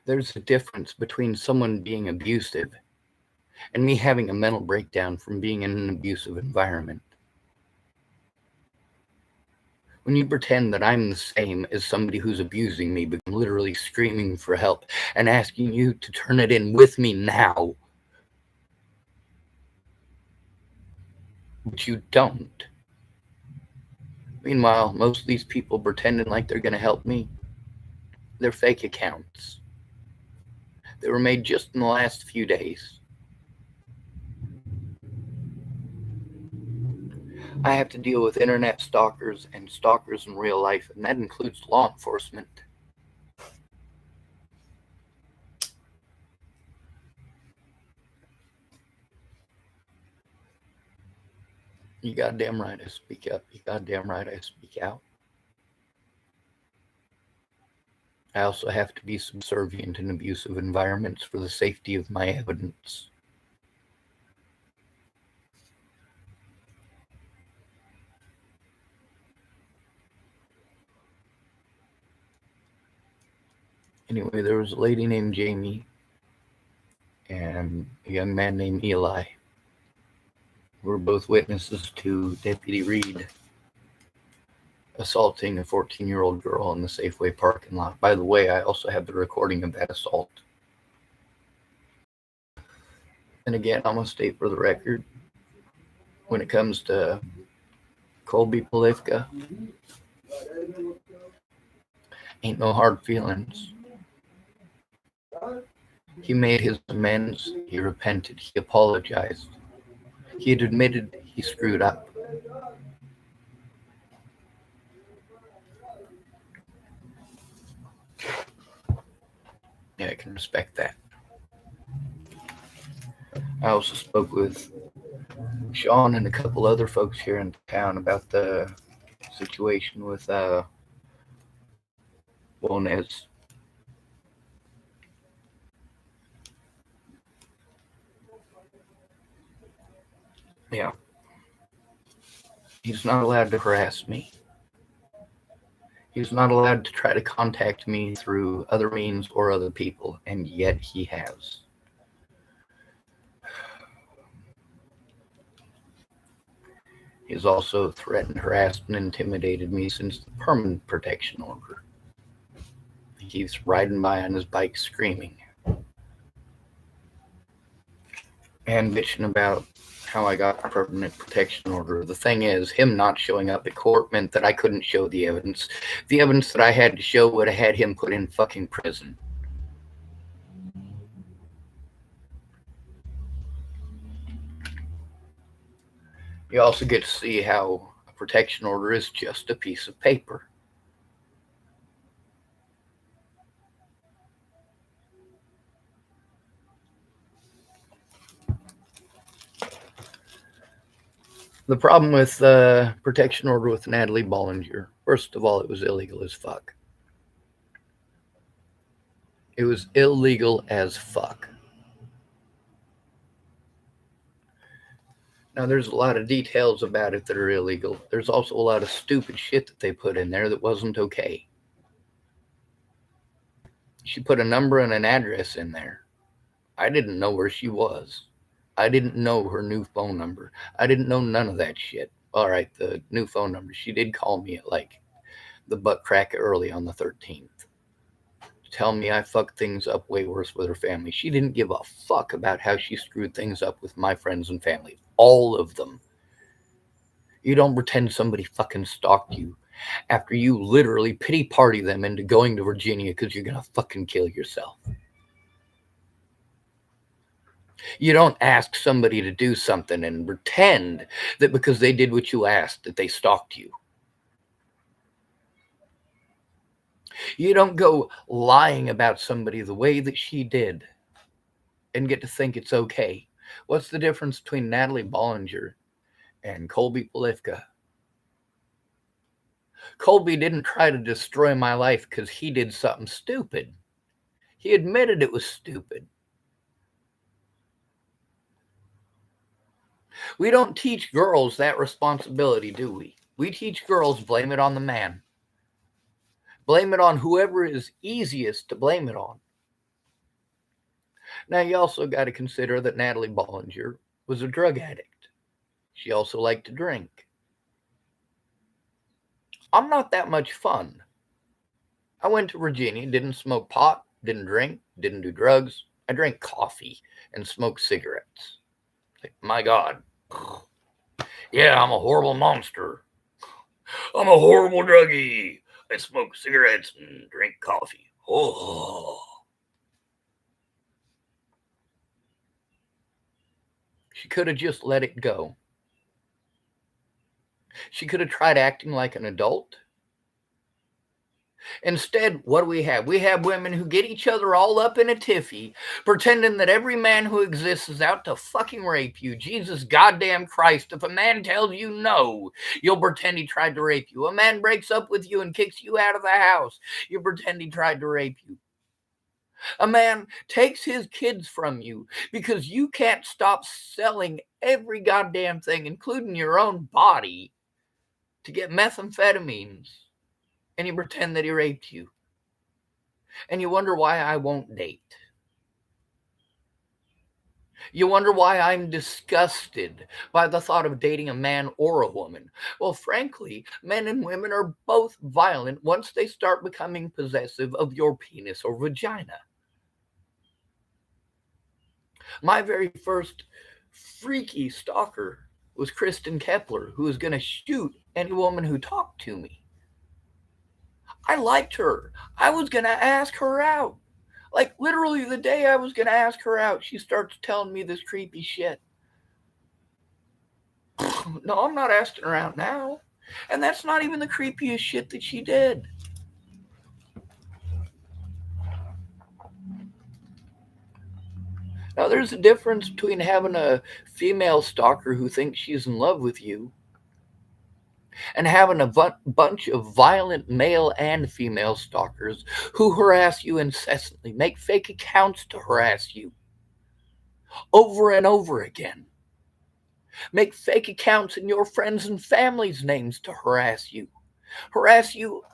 There's a difference between someone being abusive and me having a mental breakdown from being in an abusive environment. When you pretend that I'm the same as somebody who's abusing me, but I'm literally screaming for help and asking you to turn it in with me now, but you don't. Meanwhile, most of these people pretending like they're going to help me, they're fake accounts. They were made just in the last few days. I have to deal with internet stalkers and stalkers in real life, and that includes law enforcement. You goddamn right I speak up. You goddamn right I speak out. I also have to be subservient in abusive environments for the safety of my evidence. Anyway, there was a lady named Jamie and a young man named Eli. We were both witnesses to Deputy Reed assaulting a 14-year-old girl in the Safeway parking lot. By the way, I also have the recording of that assault. And again, I'm going to state for the record, when it comes to Colby Polifka, ain't no hard feelings. He made his amends, he repented, he apologized. He had admitted he screwed up. Yeah, I can respect that. I also spoke with Sean and a couple other folks here in town about the situation with Wonez. Yeah. He's not allowed to harass me. He's not allowed to try to contact me through other means or other people, and yet he has. He's also threatened, harassed, and intimidated me since the permanent protection order. He keeps riding by on his bike screaming and bitching about how I got the permanent protection order. The thing is, him not showing up at court meant that I couldn't show the evidence. The evidence that I had to show would have had him put in fucking prison. You also get to see how a protection order is just a piece of paper. The problem with the protection order with Natalie Bollinger, first of all, it was illegal as fuck. It was illegal as fuck. Now, there's a lot of details about it that are illegal. There's also a lot of stupid shit that they put in there that wasn't okay. She put a number and an address in there. I didn't know where she was. I didn't know her new phone number. I didn't know none of that shit. All right, the new phone number. She did call me at like the butt crack early on the 13th. Tell me I fucked things up way worse with her family. She didn't give a fuck about how she screwed things up with my friends and family. All of them. You don't pretend somebody fucking stalked you after you literally pity party them into going to Virginia because you're going to fucking kill yourself. You don't ask somebody to do something and pretend that because they did what you asked that they stalked you. You don't go lying about somebody the way that she did and get to think it's okay. What's the difference between Natalie Bollinger and Colby Polifka? Colby didn't try to destroy my life because he did something stupid. He admitted it was stupid. We don't teach girls that responsibility, do we? We teach girls blame it on the man. Blame it on whoever is easiest to blame it on. Now, you also got to consider that Natalie Bollinger was a drug addict. She also liked to drink. I'm not that much fun. I went to Virginia, didn't smoke pot, didn't drink, didn't do drugs. I drank coffee and smoked cigarettes. Like, my God. Yeah, I'm a horrible monster. I'm a horrible druggie. I smoke cigarettes and drink coffee. Oh. She could have just let it go. She could have tried acting like an adult. Instead, what do we have? We have women who get each other all up in a tiffy, pretending that every man who exists is out to fucking rape you. Jesus goddamn Christ, if a man tells you no, you'll pretend he tried to rape you. A man breaks up with you and kicks you out of the house, you pretend he tried to rape you. A man takes his kids from you because you can't stop selling every goddamn thing, including your own body, to get methamphetamines, and you pretend that he raped you. And you wonder why I won't date. You wonder why I'm disgusted by the thought of dating a man or a woman. Well, frankly, men and women are both violent once they start becoming possessive of your penis or vagina. My very first freaky stalker was Kristen Kepler, who was going to shoot any woman who talked to me. I liked her. I was going to ask her out. Like, literally the day I was going to ask her out, she starts telling me this creepy shit. No, I'm not asking her out now. And that's not even the creepiest shit that she did. Now, there's a difference between having a female stalker who thinks she's in love with you and having a bunch of violent male and female stalkers who harass you incessantly, make fake accounts to harass you over and over again, make fake accounts in your friends' and family's names to harass you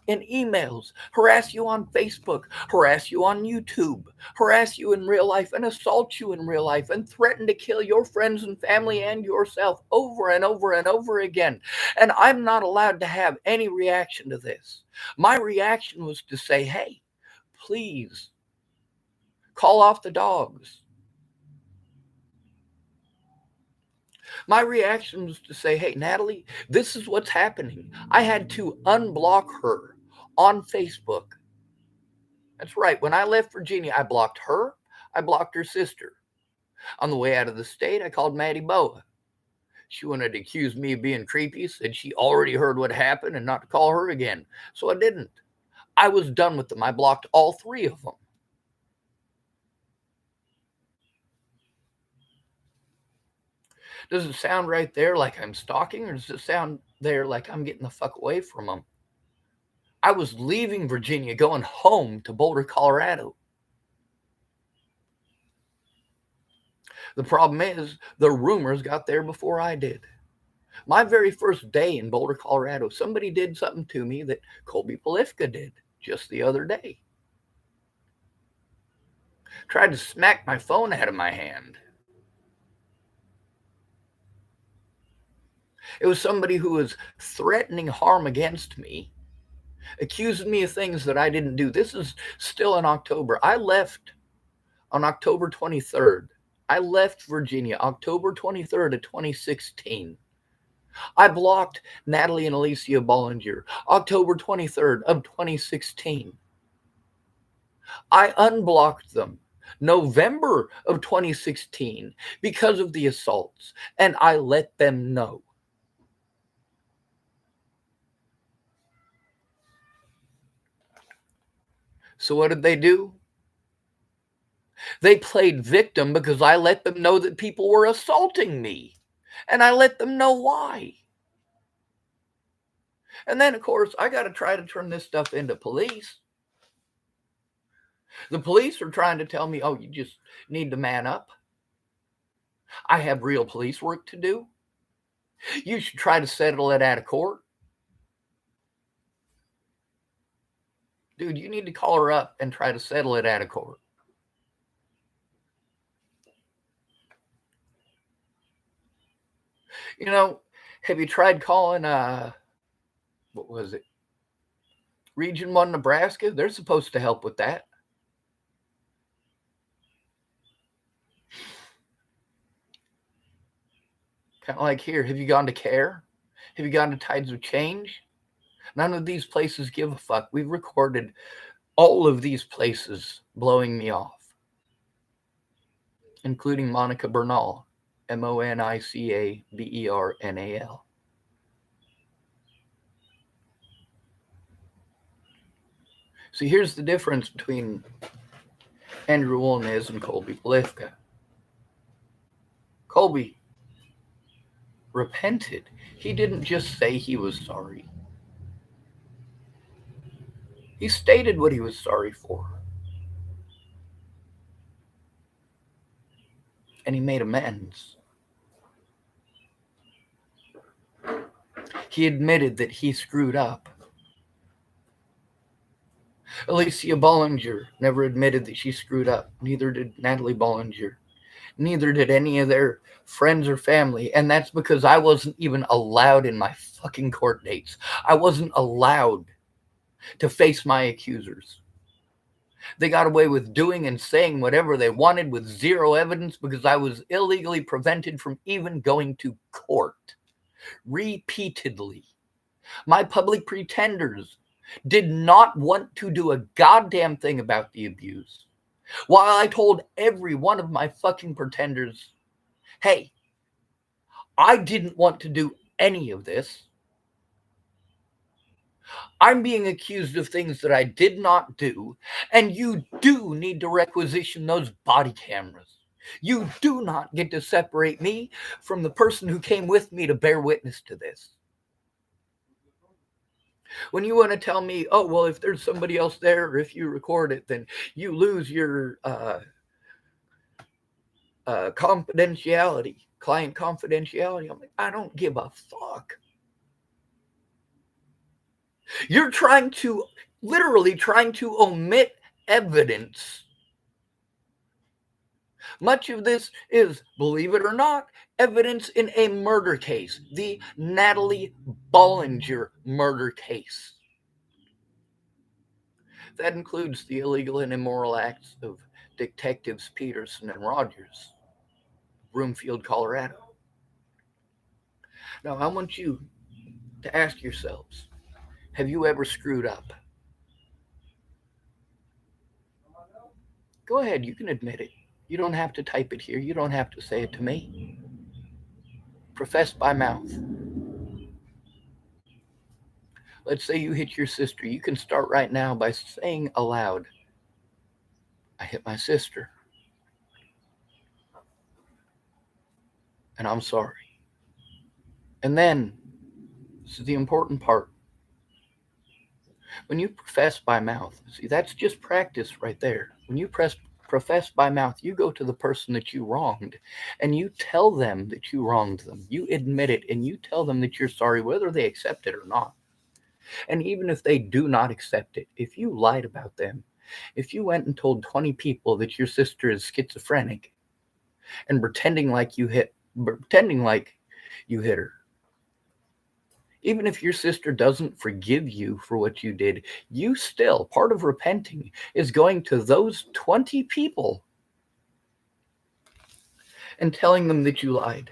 in emails, harass you on Facebook, harass you on YouTube, harass you in real life and assault you in real life and threaten to kill your friends and family and yourself over and over and over again. And I'm not allowed to have any reaction to this. My reaction was to say, hey, please call off the dogs. My reaction was to say, hey, Natalie, this is what's happening. I had to unblock her on Facebook. That's right. When I left Virginia, I blocked her. I blocked her sister. On the way out of the state, I called Maddie Boa. She wanted to accuse me of being creepy, said she already heard what happened and not to call her again. So I didn't. I was done with them. I blocked all three of them. Does it sound right there like I'm stalking, or does it sound there like I'm getting the fuck away from them? I was leaving Virginia, going home to Boulder, Colorado. The problem is the rumors got there before I did. My very first day in Boulder, Colorado, somebody did something to me that Colby Polifka did just the other day. Tried to smack my phone out of my hand. It was somebody who was threatening harm against me, accusing me of things that I didn't do. This is still in October. I left on October 23rd. I left Virginia October 23rd of 2016. I blocked Natalie and Alicia Bollinger October 23rd of 2016. I unblocked them November of 2016 because of the assaults, and I let them know. So what did they do? They played victim because I let them know that people were assaulting me. And I let them know why. And then, of course, I got to try to turn this stuff into police. The police are trying to tell me, oh, you just need to man up. I have real police work to do. You should try to settle it out of court. Dude, you need to call her up and try to settle it out of court. You know, have you tried calling, what was it? Region 1 Nebraska? They're supposed to help with that. Kind of like here, have you gone to CARE? Have you gone to Tides of Change? None of these places give a fuck. We've recorded all of these places blowing me off, including Monica Bernal, Monicabernal. See, here's the difference between Andrew Wolnez and Colby Polifka. Colby repented. He didn't just say he was sorry. He stated what he was sorry for. And he made amends. He admitted that he screwed up. Alicia Bollinger never admitted that she screwed up. Neither did Natalie Bollinger. Neither did any of their friends or family. And that's because I wasn't even allowed in my fucking court dates. I wasn't allowed to face my accusers. They got away with doing and saying whatever they wanted with zero evidence because I was illegally prevented from even going to court. Repeatedly. My public pretenders did not want to do a goddamn thing about the abuse. While I told every one of my fucking pretenders, hey, I didn't want to do any of this. I'm being accused of things that I did not do, and you do need to requisition those body cameras. You do not get to separate me from the person who came with me to bear witness to this. When you want to tell me, oh, well, if there's somebody else there, or if you record it, then you lose your confidentiality, client confidentiality. I'm like, I don't give a fuck. You're literally trying to omit evidence. Much of this is, believe it or not, evidence in a murder case, the Natalie Bollinger murder case. That includes the illegal and immoral acts of Detectives Peterson and Rogers, Broomfield, Colorado. Now, I want you to ask yourselves, have you ever screwed up? Go ahead, you can admit it. You don't have to type it here. You don't have to say it to me. Profess by mouth. Let's say you hit your sister. You can start right now by saying aloud, I hit my sister. And I'm sorry. And then, this is the important part. When you profess by mouth, see, that's just practice right there. When you profess by mouth, you go to the person that you wronged and you tell them that you wronged them. You admit it and you tell them that you're sorry, whether they accept it or not. And even if they do not accept it, if you lied about them, if you went and told 20 people that your sister is schizophrenic and pretending like you hit her, even if your sister doesn't forgive you for what you did, you still, part of repenting is going to those 20 people and telling them that you lied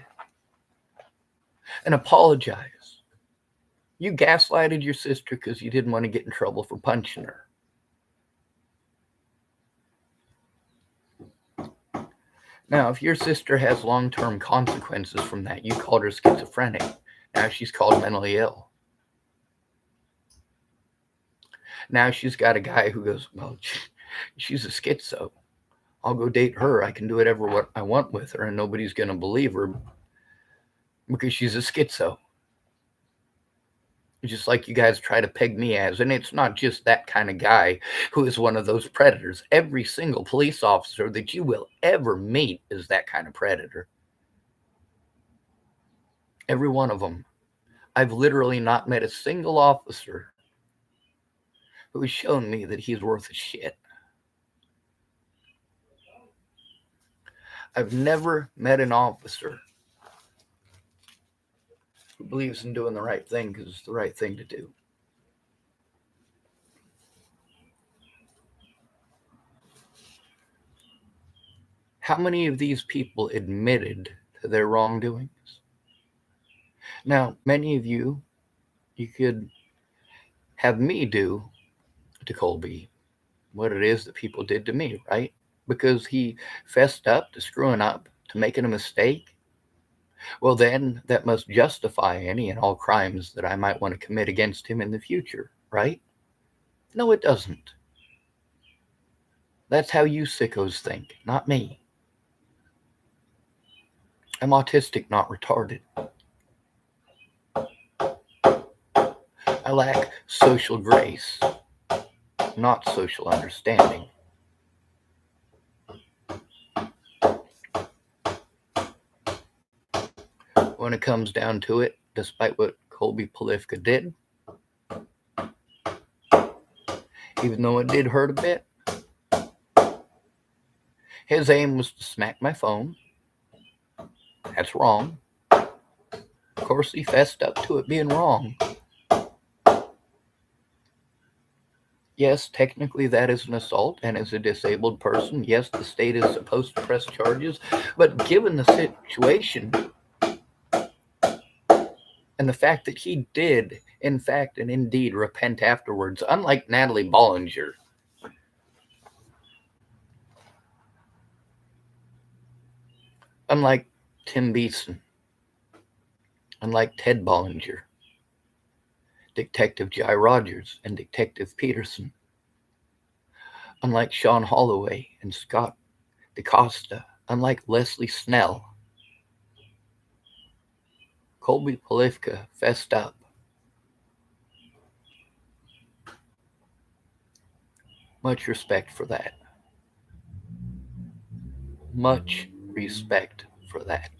and apologize. You gaslighted your sister because you didn't want to get in trouble for punching her. Now, if your sister has long-term consequences from that, you called her schizophrenic. Now she's called mentally ill. Now she's got a guy who goes, well, she's a schizo. I'll go date her. I can do whatever I want with her, and nobody's going to believe her because she's a schizo. Just like you guys try to peg me as. And it's not just that kind of guy who is one of those predators. Every single police officer that you will ever meet is that kind of predator. Every one of them. I've literally not met a single officer who has shown me that he's worth a shit. I've never met an officer who believes in doing the right thing because it's the right thing to do. How many of these people admitted to their wrongdoings? Now, many of you could have me do to Colby what it is that people did to me, right? Because he fessed up to screwing up, to making a mistake. Well, then that must justify any and all crimes that I might want to commit against him in the future, right? No, it doesn't. That's how you sickos think, not me. I'm autistic, not retarded. I lack social grace, not social understanding. When it comes down to it, despite what Colby Polifka did, even though it did hurt a bit, his aim was to smack my phone. That's wrong. Of course, he fessed up to it being wrong. Yes, technically that is an assault, and as a disabled person, yes, the state is supposed to press charges, but given the situation and the fact that he did, in fact and indeed, repent afterwards, unlike Natalie Bollinger, unlike Tim Beeson, unlike Ted Bollinger, Detective Jai Rogers, and Detective Peterson, unlike Sean Holloway and Scott DeCosta, unlike Leslie Snell, Colby Polifka fessed up. Much respect for that. Much respect for that.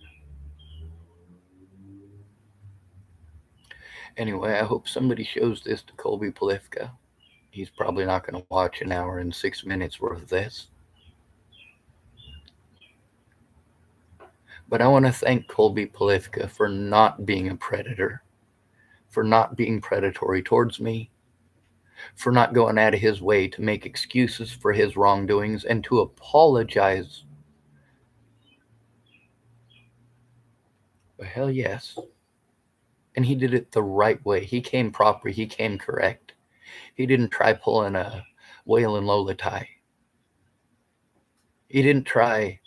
Anyway, I hope somebody shows this to Colby Polifka. He's probably not going to watch an hour and 6 minutes worth of this. But I want to thank Colby Polifka for not being a predator, for not being predatory towards me, for not going out of his way to make excuses for his wrongdoings and to apologize. Well, hell yes. And he did it the right way. He came proper. He came correct. He didn't try pulling a Waylon Lola tie. He didn't try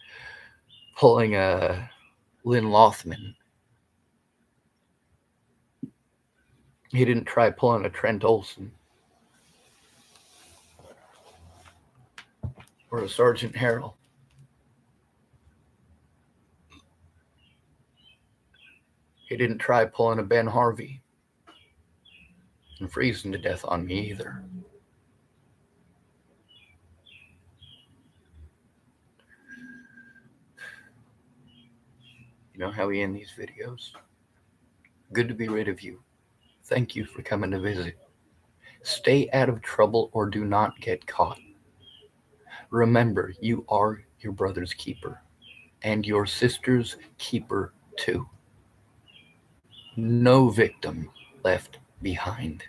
pulling a Lynn Lothman. He didn't try pulling a Trent Olson or a Sergeant Harrell. He didn't try pulling a Ben Harvey and freezing to death on me either. You know how we end these videos? Good to be rid of you. Thank you for coming to visit. Stay out of trouble or do not get caught. Remember, you are your brother's keeper and your sister's keeper too. No victim left behind.